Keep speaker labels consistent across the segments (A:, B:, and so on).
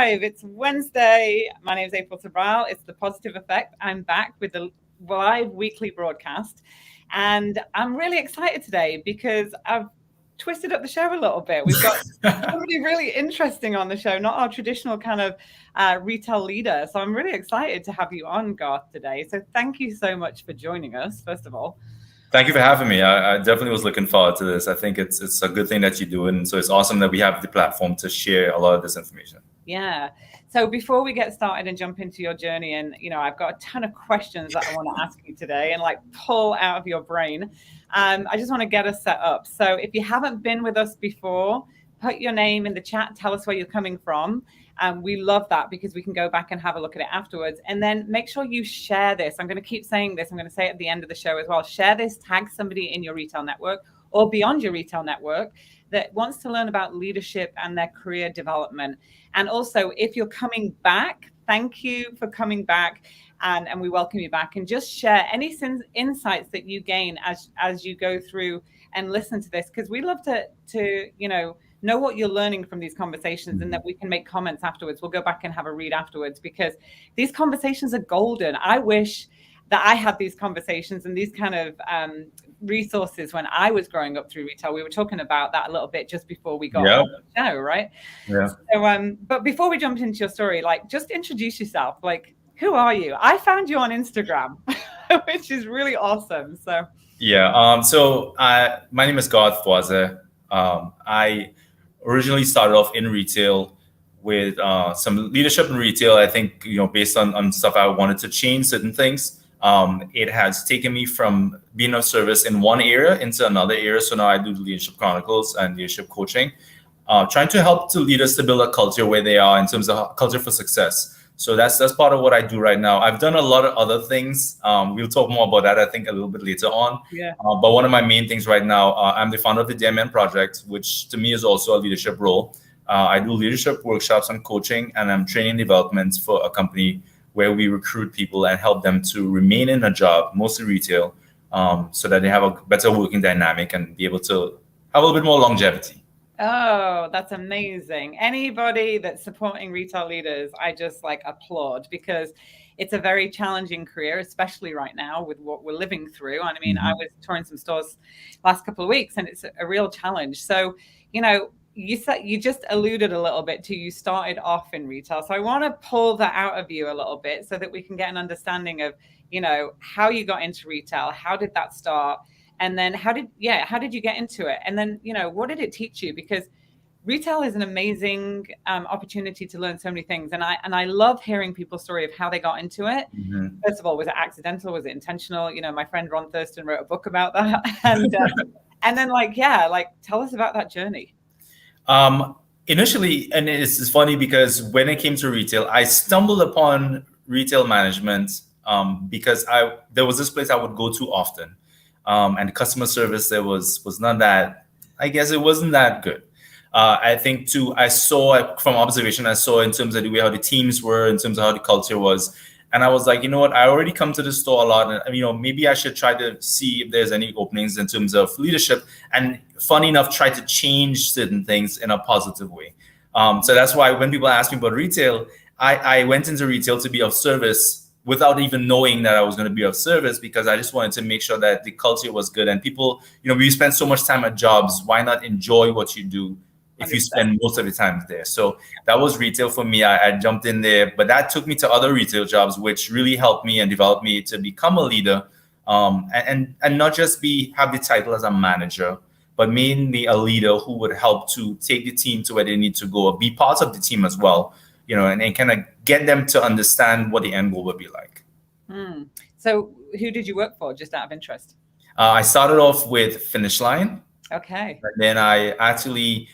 A: live. It's Wednesday. My name is April Sabral. It's The Positive Effect. I'm back with the live weekly broadcast. And I'm really excited today because I've twisted up the show a little bit. We've got somebody really interesting on the show, not our traditional kind of retail leader. So I'm really excited to have you on, Garth, today. So thank you so much for joining us, first of all.
B: Thank you for having me. I definitely was looking forward to this. I think it's a good thing that you do. And so it's awesome that we have the platform to share a lot of this information.
A: Yeah. So before we get started and jump into your journey, and, I've got a ton of questions that I want to ask you today and pull out of your brain. I just want to get us set up. So if you haven't been with us before, put your name in the chat. Tell us where you're coming from. We love that because we can go back and have a look at it afterwards. And then make sure you share this. I'm going to keep saying this. I'm going to say it at the end of the show as well. Share this, tag somebody in your retail network or beyond your retail network that wants to learn about leadership and their career development. And also, if you're coming back, thank you for coming back. And we welcome you back. And just share any insights that you gain as you go through and listen to this, because we love to know what you're learning from these conversations, and that we can make comments afterwards. We'll go back and have a read afterwards, because these conversations are golden. I wish that I had these conversations and these kind of resources when I was growing up through retail. We were talking about that a little bit just before we got on the show, right?
B: Yeah.
A: So, but before we jump into your story, just introduce yourself. Who are you? I found you on Instagram, which is really awesome. So
B: yeah. So my name is Garth Voisin. I originally started off in retail with some leadership in retail. I think, based on stuff I wanted to change certain things. It has taken me from being of service in one area into another area. So now I do leadership chronicles and leadership coaching, trying to help to leaders to build a culture where they are in terms of culture for success. So that's part of what I do right now. I've done a lot of other things. We'll talk more about that, I think, a little bit later on.
A: Yeah.
B: But one of my main things right now, I'm the founder of the DMN Project, which to me is also a leadership role. I do leadership workshops and coaching, and I'm training development for a company where we recruit people and help them to remain in a job, mostly retail, so that they have a better working dynamic and be able to have a little bit more longevity.
A: Oh, that's amazing. Anybody that's supporting retail leaders, I just applaud, because it's a very challenging career, especially right now with what we're living through. And I mean, I was touring some stores last couple of weeks, and it's a real challenge. So, you said, you just alluded a little bit to, you started off in retail. So I want to pull that out of you a little bit so that we can get an understanding of, how you got into retail. How did that start? And then how did you get into it? And then, what did it teach you? Because retail is an amazing opportunity to learn so many things. And I love hearing people's story of how they got into it.
B: Mm-hmm.
A: First of all, was it accidental? Was it intentional? My friend Ron Thurston wrote a book about that. And then tell us about that journey.
B: Initially, and it's funny because when it came to retail, I stumbled upon retail management because there was this place I would go to often. And customer service there was not that, I guess it wasn't that good. I think too, I saw from observation, I saw in terms of the way how the teams were, in terms of how the culture was. And I was like, you know what, I already come to the store a lot, and maybe I should try to see if there's any openings in terms of leadership, and funny enough, try to change certain things in a positive way. So that's why when people ask me about retail, I went into retail to be of service without even knowing that I was going to be of service, because I just wanted to make sure that the culture was good. And people, we spend so much time at jobs. Why not enjoy what you do if you spend most of the time there? So that was retail for me. I jumped in there, but that took me to other retail jobs, which really helped me and developed me to become a leader, and not just have the title as a manager, but mainly a leader who would help to take the team to where they need to go, or be part of the team as well. And kind of get them to understand what the end goal would be like.
A: So who did you work for, just out of interest?
B: I started off with Finish Line.
A: Okay.
B: And then I actually,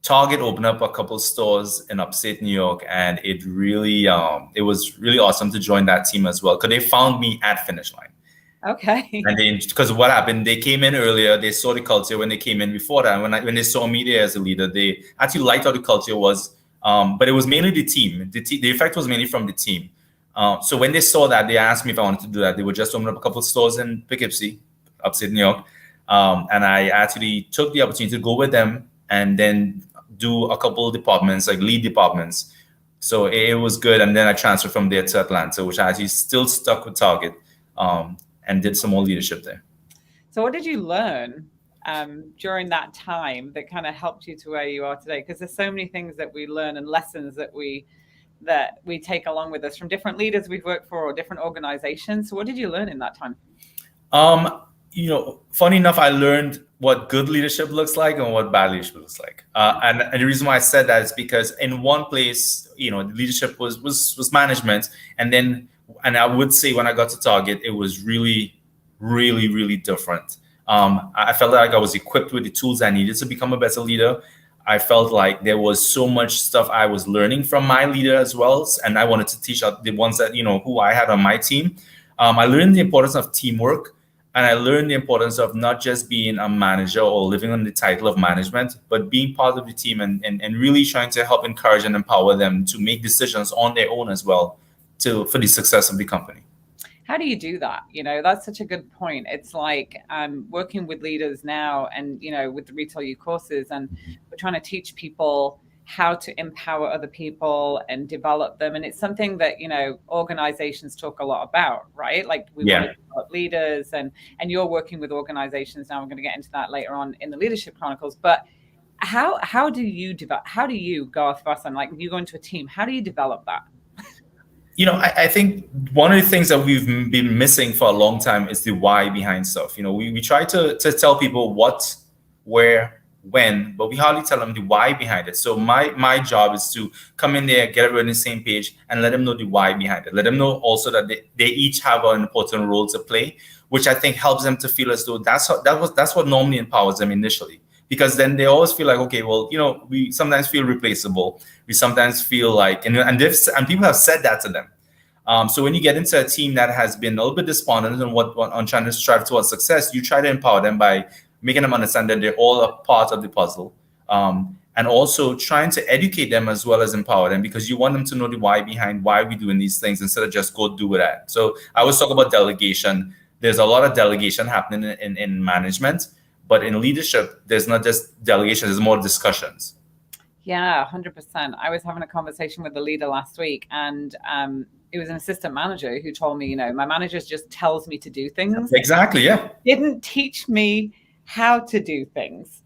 B: Target opened up a couple stores in upstate New York, and it it was really awesome to join that team as well, because they found me at Finish Line.
A: Okay.
B: And then, because what happened, they came in earlier, they saw the culture when they came in before that. When they saw me there as a leader, they actually liked how the culture was. But it was mainly the team. The effect was mainly from the team. So when they saw that, they asked me if I wanted to do that. They would just open up a couple of stores in Poughkeepsie, upstate New York. And I actually took the opportunity to go with them and then do a couple of departments, lead departments, So it was good. And then I transferred from there to Atlanta, which I actually still stuck with Target, and did some more leadership there.
A: So what did you learn during that time that kind of helped you to where you are today? Because there's so many things that we learn and lessons that we take along with us from different leaders we've worked for or different organizations. So what did you learn in that time?
B: Funny enough, I learned what good leadership looks like and what bad leadership looks like. And the reason why I said that is because in one place, the leadership was management. And I would say when I got to Target, it was really, really, really different. I felt like I was equipped with the tools I needed to become a better leader. I felt like there was so much stuff I was learning from my leader as well. And I wanted to teach out the ones that, who I had on my team. I learned the importance of teamwork. And I learned the importance of not just being a manager or living on the title of management, but being part of the team and really trying to help encourage and empower them to make decisions on their own as well for the success of the company.
A: How do you do that? That's such a good point. It's like working with leaders now and, with the Retail U courses, and we're trying to teach people how to empower other people and develop them. And it's something that, organizations talk a lot about, right? Like we want to develop leaders and you're working with organizations now. We're going to get into that later on in the Leadership Chronicles. But how do you, Garth Voisin, like you go into a team, how do you develop that?
B: I think one of the things that we've been missing for a long time is the why behind stuff. We try to tell people what, where, when, but we hardly tell them the why behind it. So my job is to come in there, get everyone on the same page, and let them know the why behind it. Let them know also that they each have an important role to play, which I think helps them to feel as though that's what normally empowers them initially. Because then they always feel like, okay, well, we sometimes feel replaceable. We sometimes feel like, and people have said that to them. So when you get into a team that has been a little bit despondent on trying to strive towards success, you try to empower them by making them understand that they're all a part of the puzzle, and also trying to educate them as well as empower them, because you want them to know the why behind why we're doing these things instead of just go do that. So I always talk about delegation. There's a lot of delegation happening in management, but in leadership, there's not just delegation, there's more discussions.
A: Yeah, 100%. I was having a conversation with the leader last week, and it was an assistant manager who told me, my manager just tells me to do things.
B: Exactly, yeah.
A: Didn't teach me how to do things.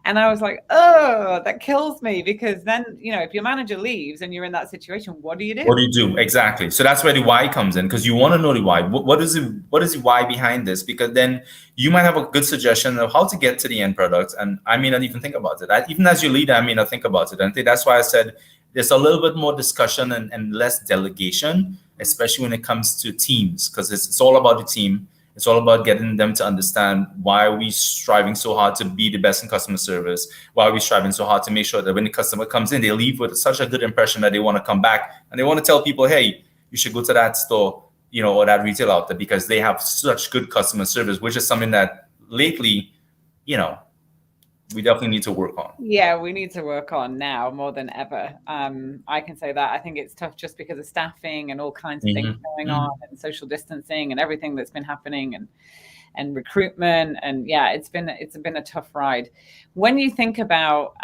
A: And I was like, oh, that kills me, because then, if your manager leaves and you're in that situation, what do you do?
B: What do you do? Exactly. So that's where the why comes in, because you want to know the why. What is the why behind this? Because then you might have a good suggestion of how to get to the end product. And I may not even think about it. Even as your leader, I may not think about it. And I think that's why I said there's a little bit more discussion and less delegation, especially when it comes to teams, because it's all about the team. It's all about getting them to understand why are we striving so hard to be the best in customer service? Why are we striving so hard to make sure that when the customer comes in, they leave with such a good impression that they want to come back and they want to tell people, hey, you should go to that store, or that retail outlet, because they have such good customer service, which is something that lately, we definitely need to work on.
A: Yeah, we need to work on now more than ever. I can say that. I think it's tough just because of staffing and all kinds of things going on, and social distancing and everything that's been happening, and recruitment. And yeah, it's been a tough ride. When you think about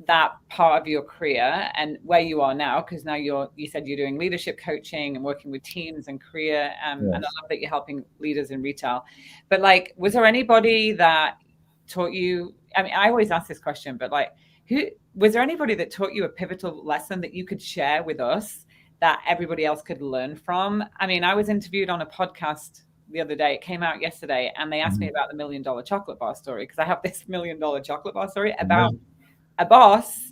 A: that part of your career and where you are now, because now you said you're doing leadership coaching and working with teams and career, and I love that you're helping leaders in retail. But like, was there anybody that taught you? I mean, I always ask this question, but like, who was there anybody that taught you a pivotal lesson that you could share with us that everybody else could learn from? I mean, I was interviewed on a podcast the other day. It came out yesterday, and they asked me about the $1 Million Chocolate Bar story, because I have this $1 Million Chocolate Bar story about a boss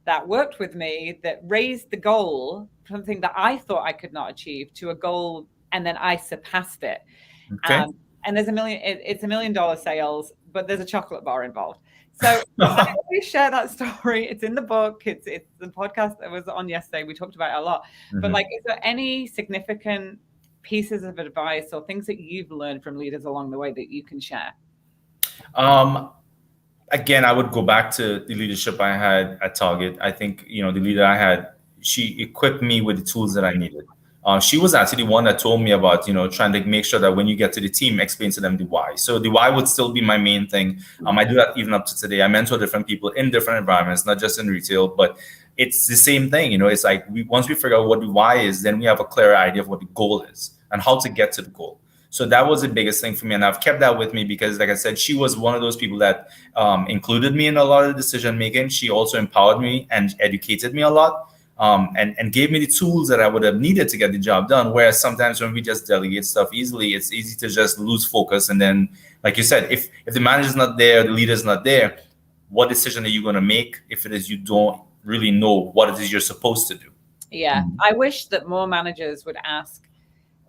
A: that worked with me that raised the goal, something that I thought I could not achieve, to a goal, and then I surpassed it.
B: Okay.
A: And there's it's $1 million sales, but there's a chocolate bar involved. So I always share that story. It's in the book. It's the podcast that was on yesterday. We talked about it a lot. But like, is there any significant pieces of advice or things that you've learned from leaders along the way that you can share?
B: Again, I would go back to the leadership I had at Target. I think, the leader I had, she equipped me with the tools that I needed. She was actually the one that told me about, trying to make sure that when you get to the team, explain to them the why. So the why would still be my main thing. I do that even up to today. I mentor different people in different environments, not just in retail, but it's the same thing. It's like once we figure out what the why is, then we have a clearer idea of what the goal is and how to get to the goal. So that was the biggest thing for me, and I've kept that with me because, like I said, she was one of those people that included me in a lot of the decision making. She also empowered me and educated me a lot, and gave me the tools that I would have needed to get the job done. Whereas sometimes when we just delegate stuff easily, it's easy to just lose focus. And then, like you said, if the manager's not there, the leader's not there, what decision are you going to make if it is you don't really know what it is you're supposed to do?
A: Yeah, I wish that more managers would ask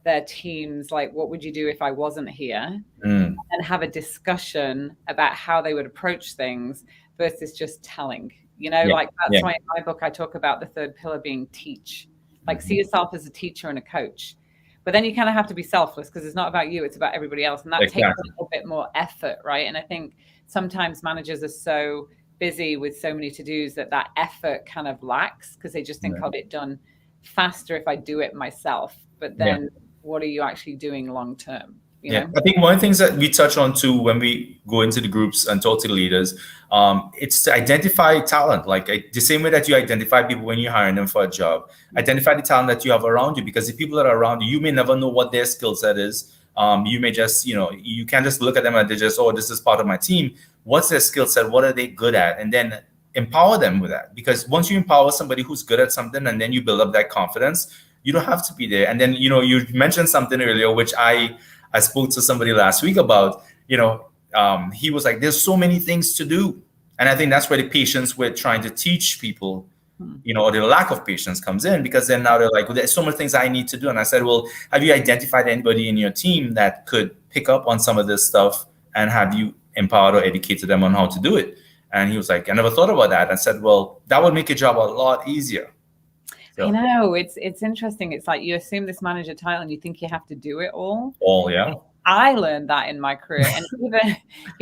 A: their teams, like, what would you do if I wasn't here? And have a discussion about how they would approach things versus just telling. Like that's why in my book I talk about the third pillar being teach. Like, see yourself as a teacher and a coach. But then you kind of have to be selfless, because it's not about you, it's about everybody else. And that takes a little bit more effort, right? And I think sometimes managers are so busy with so many to-dos that effort kind of lacks, because they just think I'll get it done faster if I do it myself. But then what are you actually doing long term? You know?
B: I think one of the things that we touch on too when we go into the groups and talk to the leaders, it's to identify talent. Like the same way that you identify people when you're hiring them for a job, identify the talent that you have around you, because the people that are around you, you may never know what their skill set is. You may just, you can't just look at them and they just, oh, this is part of my team. What's their skill set? What are they good at? And then empower them with that. Because once you empower somebody who's good at something and then you build up that confidence, you don't have to be there. And then, you mentioned something earlier, which I spoke to somebody last week about, he was like, there's so many things to do. And I think that's where the patience with trying to teach people, or the lack of patience comes in, because then now they're like, well, there's so many things I need to do. And I said, well, have you identified anybody in your team that could pick up on some of this stuff, and have you empowered or educated them on how to do it? And he was like, I never thought about that. I said, well, that would make your job a lot easier. So,
A: it's interesting. It's like you assume this manager title and you think you have to do it all.
B: Yeah.
A: I learned that in my career. And even,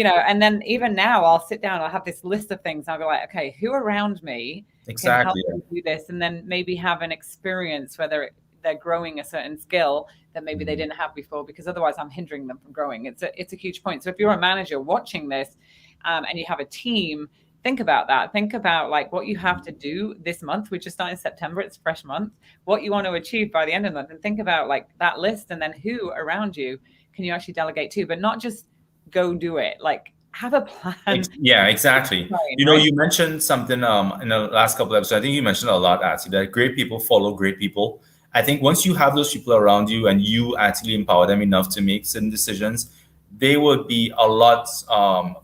A: and then even now I'll sit down, I'll have this list of things. I'll be like, okay, who around me can help me do this? And then maybe have an experience where they're growing a certain skill that maybe they didn't have before, because otherwise I'm hindering them from growing. It's a huge point. So if you're a manager watching this and you have a team, think about that. Think about like what you have to do this month. We just started September. It's a fresh month. What you want to achieve by the end of the month, and think about like that list, and then who around you can you actually delegate to, but not just go do it. Like have a plan.
B: Yeah, exactly. You mentioned something in the last couple of episodes. I think you mentioned a lot, actually, that great people follow great people. I think once you have those people around you and you actually empower them enough to make certain decisions, they would be a lot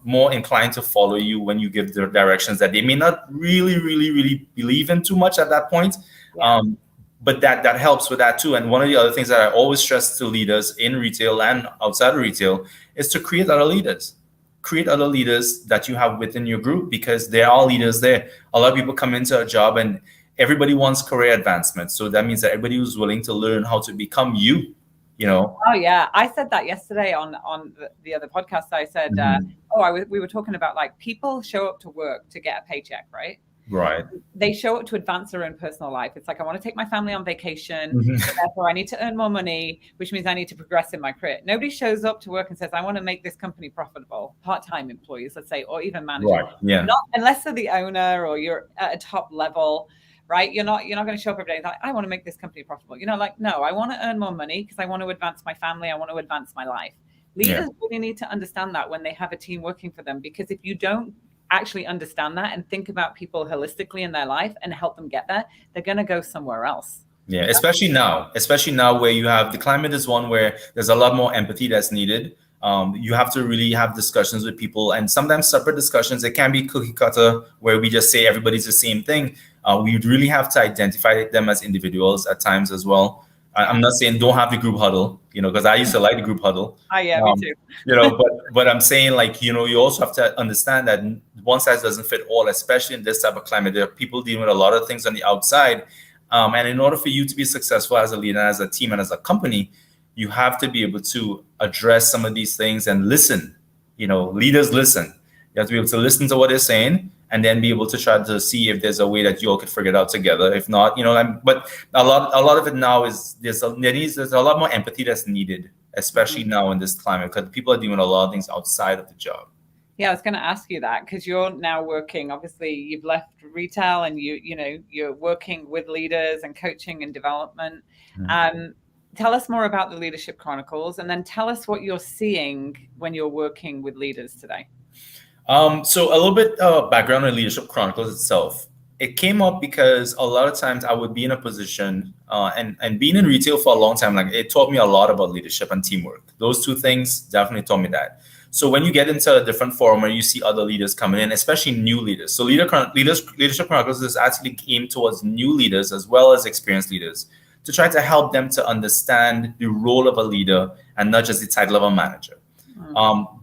B: more inclined to follow you when you give the directions that they may not really, really, really believe in too much at that point. But that helps with that too. And one of the other things that I always stress to leaders in retail and outside of retail is to create other leaders. Create other leaders that you have within your group, because there are leaders there. A lot of people come into a job and everybody wants career advancement. So that means that everybody who's willing to learn how to become you. Oh
A: yeah, I said that yesterday on the other podcast. I said, we were talking about like people show up to work to get a paycheck, right?
B: Right.
A: They show up to advance their own personal life. It's like, I want to take my family on vacation, so therefore I need to earn more money, which means I need to progress in my career. Nobody shows up to work and says, I want to make this company profitable. Part-time employees, let's say, or even managers.
B: Right. Yeah.
A: Not unless they're the owner or you're at a top level. Right? You're not going to show up every day like, I want to make this company profitable. Like, no, I want to earn more money because I want to advance my family. I want to advance my life. Leaders really need to understand that when they have a team working for them, because if you don't actually understand that and think about people holistically in their life and help them get there, they're going to go somewhere else.
B: Yeah, especially now where you have the climate is one where there's a lot more empathy that's needed. You have to really have discussions with people, and sometimes separate discussions. It can be cookie cutter where we just say everybody's the same thing. We really have to identify them as individuals at times as well. I'm not saying don't have the group huddle, because I used to like the group huddle.
A: Yeah, me too.
B: But I'm saying like, you also have to understand that one size doesn't fit all, especially in this type of climate. There are people dealing with a lot of things on the outside. And in order for you to be successful as a leader, as a team, and as a company, you have to be able to address some of these things and listen. Leaders listen. You have to be able to listen to what they're saying, and then be able to try to see if there's a way that you all could figure it out together. If not, but a lot of it now is there's a lot more empathy that's needed, especially now in this climate, because people are doing a lot of things outside of the job.
A: Yeah, I was going to ask you that because you're now working. Obviously, you've left retail, and you're working with leaders and coaching and development. Tell us more about the Leadership Chronicles, and then tell us what you're seeing when you're working with leaders today.
B: So a little bit background on Leadership Chronicles itself. It came up because a lot of times I would be in a position, and being in retail for a long time, like it taught me a lot about leadership and teamwork. Those two things definitely taught me that. So when you get into a different forum where you see other leaders coming in, especially new leaders. So Leadership Chronicles is actually aimed towards new leaders as well as experienced leaders to try to help them to understand the role of a leader and not just the title of a manager.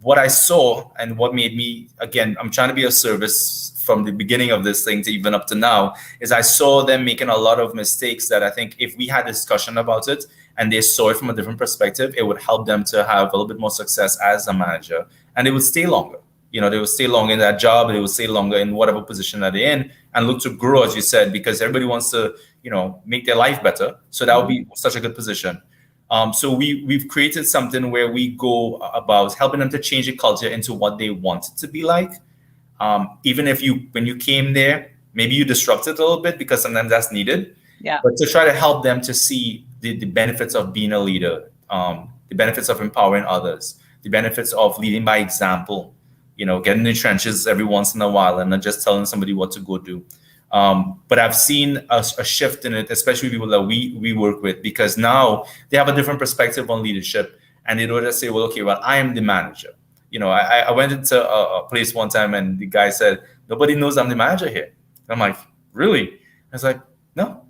B: What I saw and what made me, again, I'm trying to be of service from the beginning of this thing to even up to now, is I saw them making a lot of mistakes that I think if we had a discussion about it and they saw it from a different perspective, it would help them to have a little bit more success as a manager, and they would stay longer. They would stay longer in that job, they would stay longer in whatever position that they're in and look to grow, as you said, because everybody wants to, make their life better. So that would be such a good position. So we've created something where we go about helping them to change the culture into what they want it to be like. Even if when you came there, maybe you disrupt it a little bit because sometimes that's needed.
A: Yeah.
B: But to try to help them to see the benefits of being a leader, the benefits of empowering others, the benefits of leading by example, getting in the trenches every once in a while and not just telling somebody what to go do. But I've seen a shift in it, especially people that we work with, because now they have a different perspective on leadership, and they don't just say, well, okay, well, I am the manager. I went into a place one time and the guy said, nobody knows I'm the manager here. I'm like, really? I was like, no.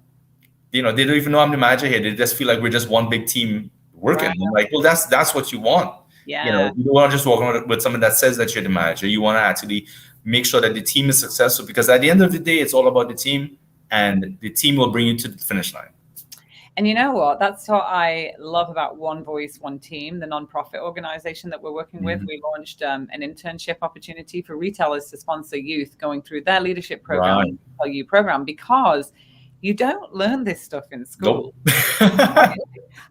B: They don't even know I'm the manager here. They just feel like we're just one big team working. Right. I'm like, well, that's what you want.
A: Yeah.
B: You don't want to just walk with someone that says that you're the manager. You want to actually make sure that the team is successful, because at the end of the day, it's all about the team, and the team will bring you to the finish line.
A: And you know what? That's what I love about One Voice, One Team, the nonprofit organization that we're working with. We launched an internship opportunity for retailers to sponsor youth going through their leadership program, program, because you don't learn this stuff in school. Nope.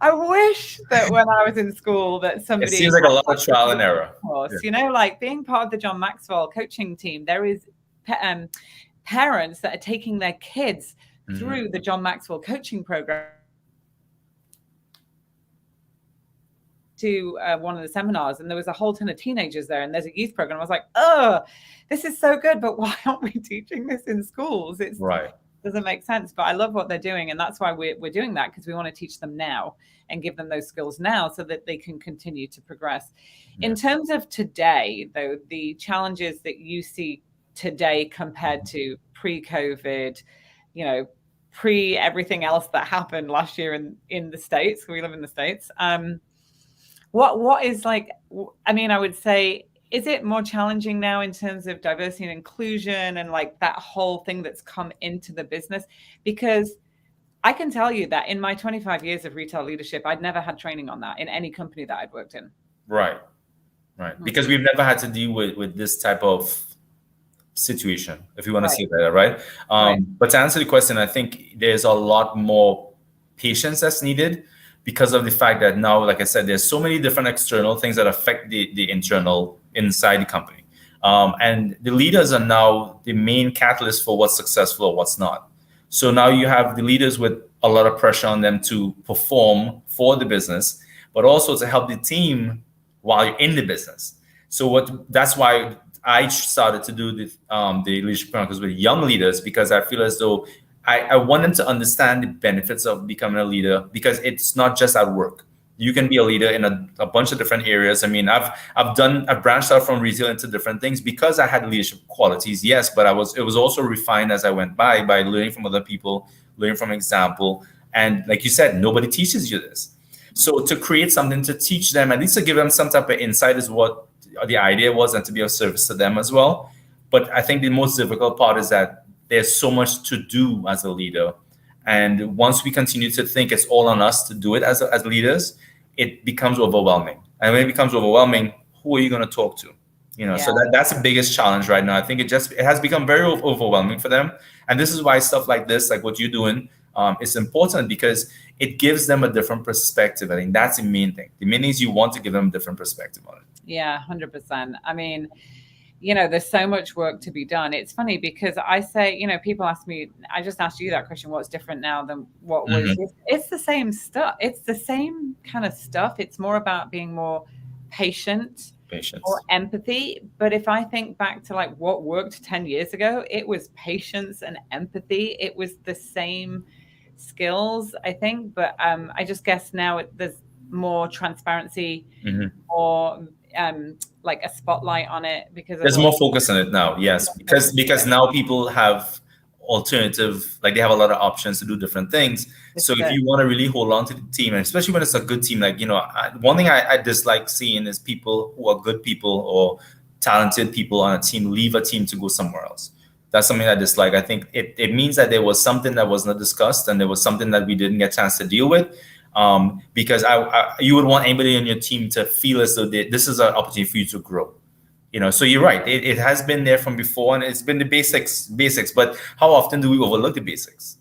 A: I wish that when I was in school that somebody...
B: It seems like a lot of trial and error.
A: Like being part of the John Maxwell coaching team, there is parents that are taking their kids through the John Maxwell coaching program to one of the seminars, and there was a whole ton of teenagers there, and there's a youth program. I was like, oh, this is so good, but why aren't we teaching this in schools? It's right. Doesn't make sense, but I love what they're doing, and that's why we're doing that, because we want to teach them now and give them those skills now so that they can continue to progress. In terms of today, though, the challenges that you see today compared to pre-COVID, pre everything else that happened last year in the States, we live in the States. What is like, I mean, I would say, is it more challenging now in terms of diversity and inclusion and like that whole thing that's come into the business? Because I can tell you that in my 25 years of retail leadership, I'd never had training on that in any company that I'd worked in.
B: Right. Because we've never had to deal with this type of situation, if you want to say that, right? But to answer the question, I think there's a lot more patience that's needed, because of the fact that now, like I said, there's so many different external things that affect the internal inside the company. And the leaders are now the main catalyst for what's successful or what's not. So now you have the leaders with a lot of pressure on them to perform for the business, but also to help the team while you're in the business. So that's why I started to do the Leadership Chronicles with young leaders, because I feel as though I want them to understand the benefits of becoming a leader, because it's not just at work. You can be a leader in a bunch of different areas. I mean, I've branched out from retail into different things because I had leadership qualities, yes, but it was also refined as I went by learning from other people, learning from example. And like you said, nobody teaches you this. So to create something to teach them, at least to give them some type of insight, is what the idea was, and to be of service to them as well. But I think the most difficult part is that there's so much to do as a leader. And once we continue to think it's all on us to do it as leaders, it becomes overwhelming. And when it becomes overwhelming, who are you going to talk to? So that's the biggest challenge right now. I think it has become very overwhelming for them. And this is why stuff like this, like what you're doing, is important, because it gives them a different perspective. I think that's the main thing. The main thing is you want to give them a different perspective on it.
A: Yeah, 100%. I mean, there's so much work to be done. It's funny because I say, people ask me, I just asked you that question, what's different now than what was, it's the same stuff. It's the same kind of stuff. It's more about being more patient or empathy. But if I think back to like what worked 10 years ago, it was patience and empathy. It was the same skills, I think. But I just guess now there's more transparency or like a spotlight on it, because
B: there's more focus on it now. Yes, because now people have alternative, like they have a lot of options to do different things. So if you want to really hold on to the team, and especially when it's a good team, like, one thing I dislike seeing is people who are good people or talented people on a team leave a team to go somewhere else. That's something I dislike. I think it means that there was something that was not discussed, and there was something that we didn't get a chance to deal with. Because you would want anybody on your team to feel as though this is an opportunity for you to grow. So you're right. It has been there from before, and it's been the basics. But how often do we overlook the basics?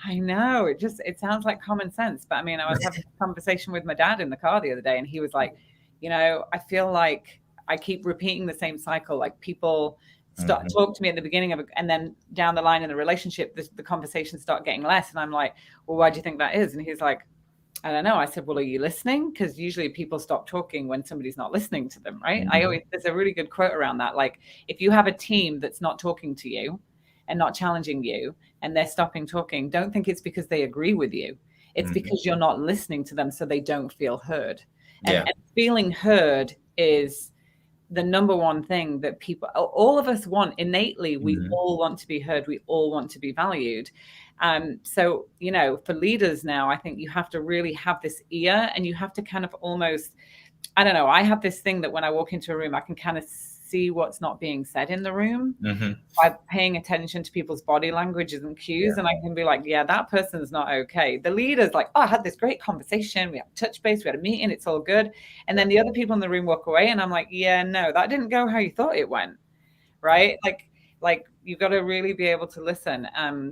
A: I know, it sounds like common sense, but I mean, I was having a conversation with my dad in the car the other day, and he was like, I feel like I keep repeating the same cycle. Like people talk to me at the beginning of it, and then down the line in the relationship, the conversations start getting less. And I'm like, well, why do you think that is? And he's like, I don't know. I said, well, are you listening? Because usually people stop talking when somebody's not listening to them, right? There's a really good quote around that. Like, if you have a team that's not talking to you and not challenging you, and they're stopping talking, don't think it's because they agree with you. It's because you're not listening to them, so they don't feel heard. And feeling heard is the number one thing that all of us want innately. We all want to be heard. We all want to be valued. So, for leaders now, I think you have to really have this ear, and you have to kind of almost, I don't know, I have this thing that when I walk into a room, I can kind of see what's not being said in the room by paying attention to people's body languages and cues. And I can be like, yeah, that person's not okay. The leader's like, oh, I had this great conversation. We had touch base. We had a meeting. It's all good. And then the other people in the room walk away, and I'm like, yeah, no, that didn't go how you thought it went. Right. Like you've got to really be able to listen.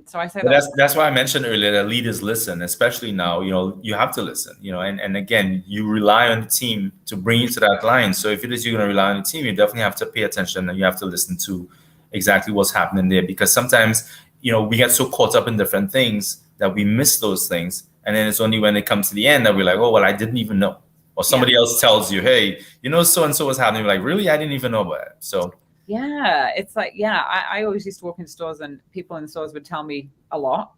A: So I say
B: that's why I mentioned earlier that leaders listen, especially now. You have to listen. And again, you rely on the team to bring you to that line. So if it is you're going to rely on the team, you definitely have to pay attention, and you have to listen to exactly what's happening there. Because sometimes we get so caught up in different things that we miss those things, and then it's only when it comes to the end that we're like, oh well, I didn't even know, or somebody else tells you, hey, so and so was happening. You're like, really, I didn't even know about it. So.
A: Yeah, it's like, I always used to walk into stores, and people in the stores would tell me a lot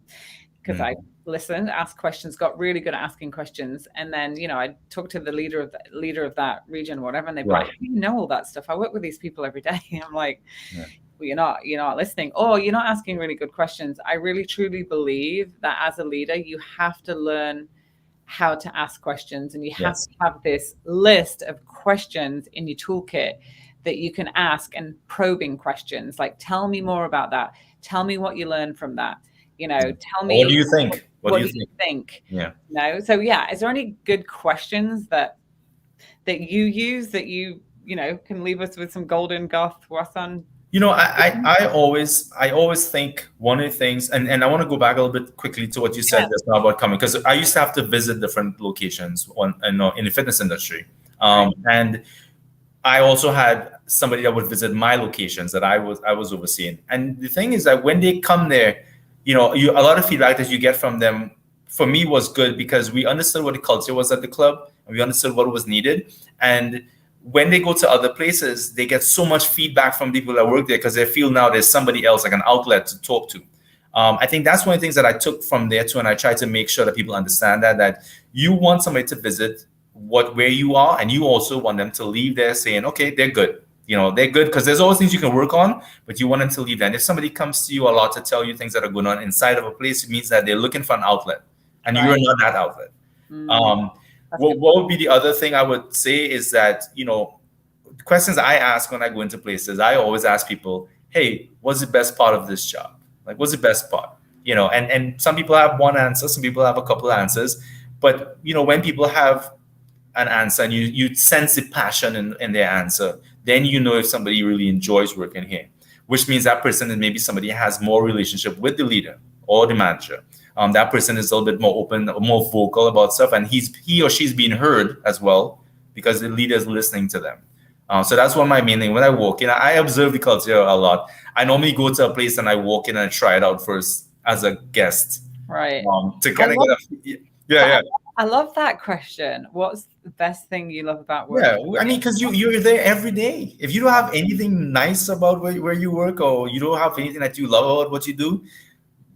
A: because I listened, asked questions, got really good at asking questions. And then, I talked to the leader of that region or whatever, and they'd be like, how do you know all that stuff? I work with these people every day. I'm like, well, you're not listening, or you're not asking really good questions. I really, truly believe that as a leader, you have to learn how to ask questions, and you have to have this list of questions in your toolkit that you can ask, and probing questions like, tell me more about that. Tell me what you learned from that. Tell me.
B: What do you think?
A: What do you think?
B: Yeah.
A: So is there any good questions that you use that you can leave us with some golden Garth Voisin?
B: I always think one of the things, and I want to go back a little bit quickly to what you said just now about coming, because I used to have to visit different locations in the fitness industry, and I also had somebody that would visit my locations that I was overseeing. And the thing is that when they come there, a lot of feedback that you get from them, for me, was good, because we understood what the culture was at the club, and we understood what was needed. And when they go to other places, they get so much feedback from people that work there, because they feel now there's somebody else, like an outlet to talk to. I think that's one of the things that I took from there too, and I try to make sure that people understand that you want somebody to visit where you are, and you also want them to leave there saying, okay, they're good. They're good, because there's always things you can work on, but you want them to leave there. And if somebody comes to you a lot to tell you things that are going on inside of a place, it means that they're looking for an outlet, and you're not that outlet. What would be the other thing I would say is that, questions I ask when I go into places, I always ask people, hey, what's the best part of this job? Like, what's the best part? And some people have one answer, some people have a couple of answers, but when people have an answer, and you sense the passion in their answer, then if somebody really enjoys working here, which means that person is maybe somebody has more relationship with the leader or the manager. That person is a little bit more open, more vocal about stuff, and he or she's being heard as well, because the leader is listening to them. So that's one of my main things. When I walk in, I observe the culture a lot. I normally go to a place and I walk in and I try it out first as a guest,
A: Right.
B: to kind of get a yeah.
A: I love that question. What's the best thing you love about
B: Yeah,
A: working?
B: I mean, because you're there every day. If you don't have anything nice about where you work, or you don't have anything that you love about what you do,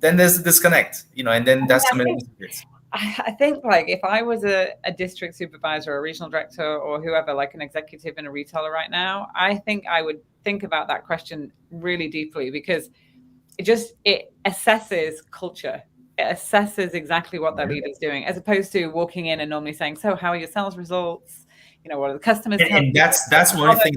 B: then there's a disconnect, and then that's something that disappears.
A: I think like if I was a district supervisor or a regional director or whoever, like an executive in a retailer right now, I think I would think about that question really deeply, because it assesses culture. It assesses exactly what their leader's doing, as opposed to walking in and normally saying, so how are your sales results? What are the customers telling
B: And
A: you?
B: that's one thing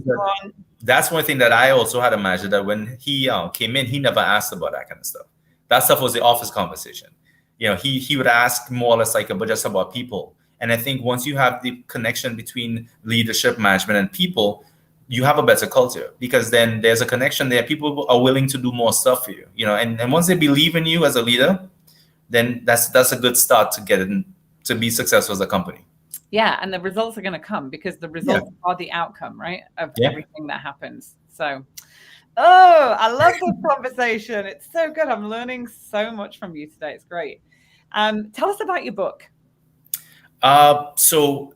B: that's one thing that I also had to imagine, that when he came in, he never asked about that kind of stuff. That stuff was the office conversation. He would ask more or less like about just about people. And I think once you have the connection between leadership, management, and people, you have a better culture, because then there's a connection there. People are willing to do more stuff for you. And once they believe in you as a leader, then that's a good start to get in, to be successful as a company.
A: Yeah, and the results are going to come, because the results are the outcome, right, of everything that happens. So, I love this conversation. It's so good. I'm learning so much from you today. It's great. Tell us about your book.
B: So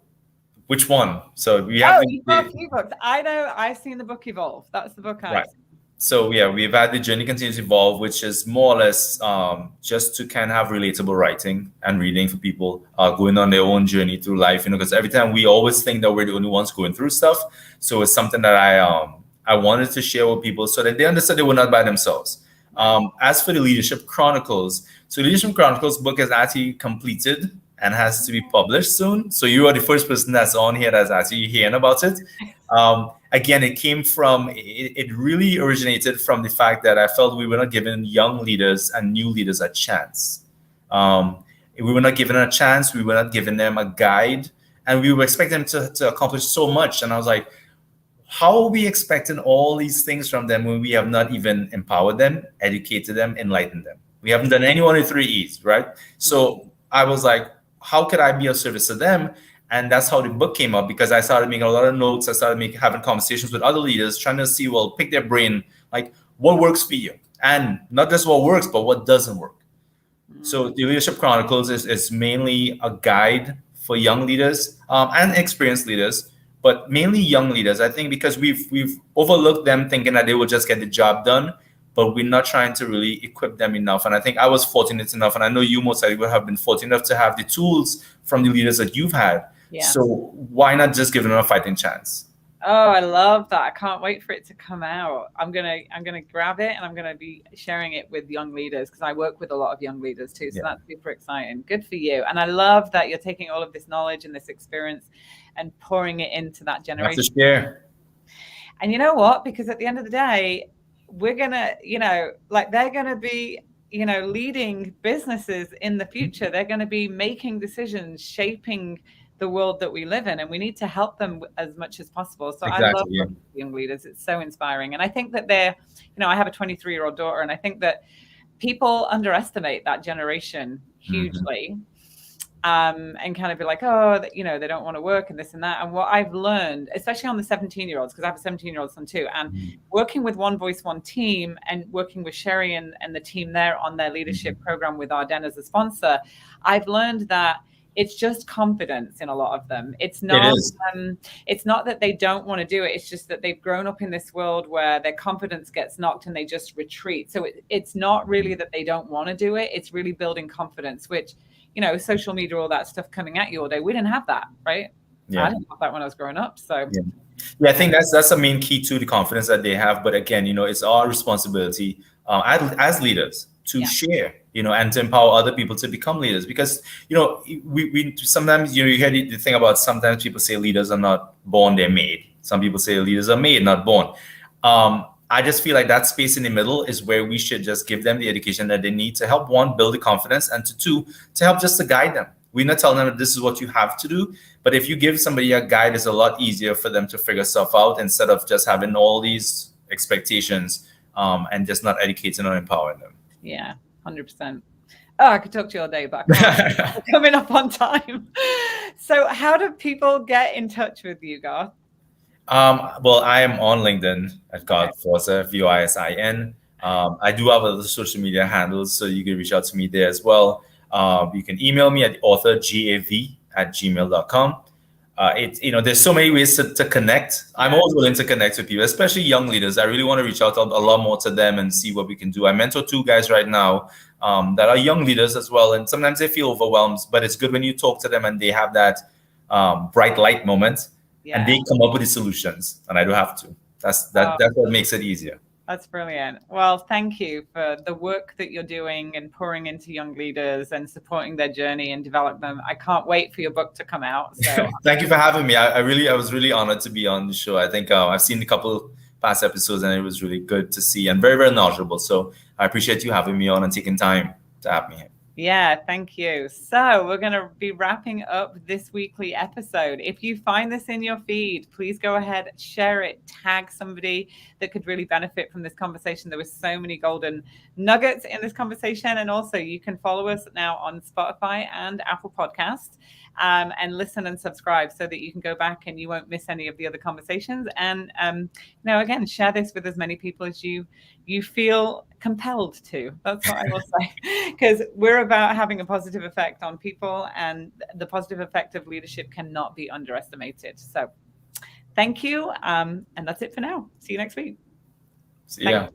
B: which one? So we have
A: you've got a few books. I know. I've seen the book Evolve. That's the book I've seen.
B: So we've had the Journey Continues to Evolve, which is more or less just to kind of have relatable writing and reading for people going on their own journey through life. Because every time we always think that we're the only ones going through stuff. So it's something that I wanted to share with people so that they understood they were not by themselves. As for the Leadership Chronicles, so Leadership Chronicles book is actually completed and has to be published soon. So you are the first person that's on here that's actually hearing about it. Again, it really originated from the fact that I felt we were not giving young leaders and new leaders a chance. We were not giving them a chance. We were not giving them a guide, and we were expecting them to accomplish so much. And I was like, how are we expecting all these things from them when we have not even empowered them, educated them, enlightened them? We haven't done any one of the 3 E's, right? So I was like, how could I be of service to them? And that's how the book came up, because I started making a lot of notes. I started having conversations with other leaders, trying to see, pick their brain, like what works for you, and not just what works, but what doesn't work. So the Leadership Chronicles is mainly a guide for young leaders and experienced leaders, but mainly young leaders. I think because we've overlooked them, thinking that they will just get the job done, but we're not trying to really equip them enough. And I think I was fortunate enough, and I know you most likely will have been fortunate enough to have the tools from the leaders that you've had. Yeah. So why not just give them a fighting chance?
A: Oh, I love that. I can't wait for it to come out. I'm gonna grab it, and I'm gonna be sharing it with young leaders, because I work with a lot of young leaders too. So that's super exciting. Good for you. And I love that you're taking all of this knowledge and this experience and pouring it into that generation.
B: Have to share.
A: And you know what? Because at the end of the day, we're gonna, they're gonna be, leading businesses in the future. They're going to be making decisions, shaping the world that we live in, and we need to help them as much as possible. So exactly, I love young leaders. It's so inspiring. And I think that I have a 23-year-old daughter, and I think that people underestimate that generation hugely. And kind of be like, they don't want to work and this and that. And what I've learned, especially on the 17-year-olds, because I have a 17-year-old son too, and working with One Voice, One Team, and working with Sherry and the team there on their leadership program with Arden as a sponsor, I've learned that it's just confidence in a lot of them. It's not it's not that they don't want to do it. It's just that they've grown up in this world where their confidence gets knocked and they just retreat. So it's not really that they don't want to do it. It's really building confidence, which, social media, all that stuff coming at you all day. We didn't have that, right? Yeah. I didn't have that when I was growing up. So
B: I think that's the main key to the confidence that they have. But again, it's our responsibility as leaders to share, and to empower other people to become leaders. Because, we sometimes, you hear the thing about, sometimes people say leaders are not born, they're made. Some people say leaders are made, not born. I just feel like that space in the middle is where we should just give them the education that they need to help, one, build the confidence, and two, to help just to guide them. We're not telling them that this is what you have to do, but if you give somebody a guide, it's a lot easier for them to figure stuff out, instead of just having all these expectations and just not educating or empowering them.
A: Yeah, 100%. Oh, I could talk to you all day, but we're coming up on time. So how do people get in touch with you, Garth?
B: Well, I am on LinkedIn at
A: Okay.
B: Garth Voisin, Voisin. I do have other social media handles, so you can reach out to me there as well. You can email me at authorgav@gmail.com. There's so many ways to connect. I'm always willing to connect with people, especially young leaders. I really want to reach out a lot more to them and see what we can do. I mentor two guys right now that are young leaders as well, and sometimes they feel overwhelmed. But it's good when you talk to them and they have that bright light moment, and they come up with the solutions, and I don't have to. That's what makes it easier.
A: That's brilliant. Well, thank you for the work that you're doing and pouring into young leaders and supporting their journey and development. I can't wait for your book to come out. So
B: thank you for having me. I was really honored to be on the show. I think I've seen a couple past episodes and it was really good to see and very, very knowledgeable. So I appreciate you having me on and taking time to have me here.
A: Yeah, thank you. So we're going to be wrapping up this weekly episode. If you find this in your feed, please go ahead, share it, tag somebody that could really benefit from this conversation. There were so many golden nuggets in this conversation. And also you can follow us now on Spotify and Apple Podcasts and listen and subscribe so that you can go back and you won't miss any of the other conversations. And, again, share this with as many people as you feel compelled to. That's what I will say, because we're about having a positive effect on people, and the positive effect of leadership cannot be underestimated. So thank you. And that's it for now. See you next week.
B: See ya.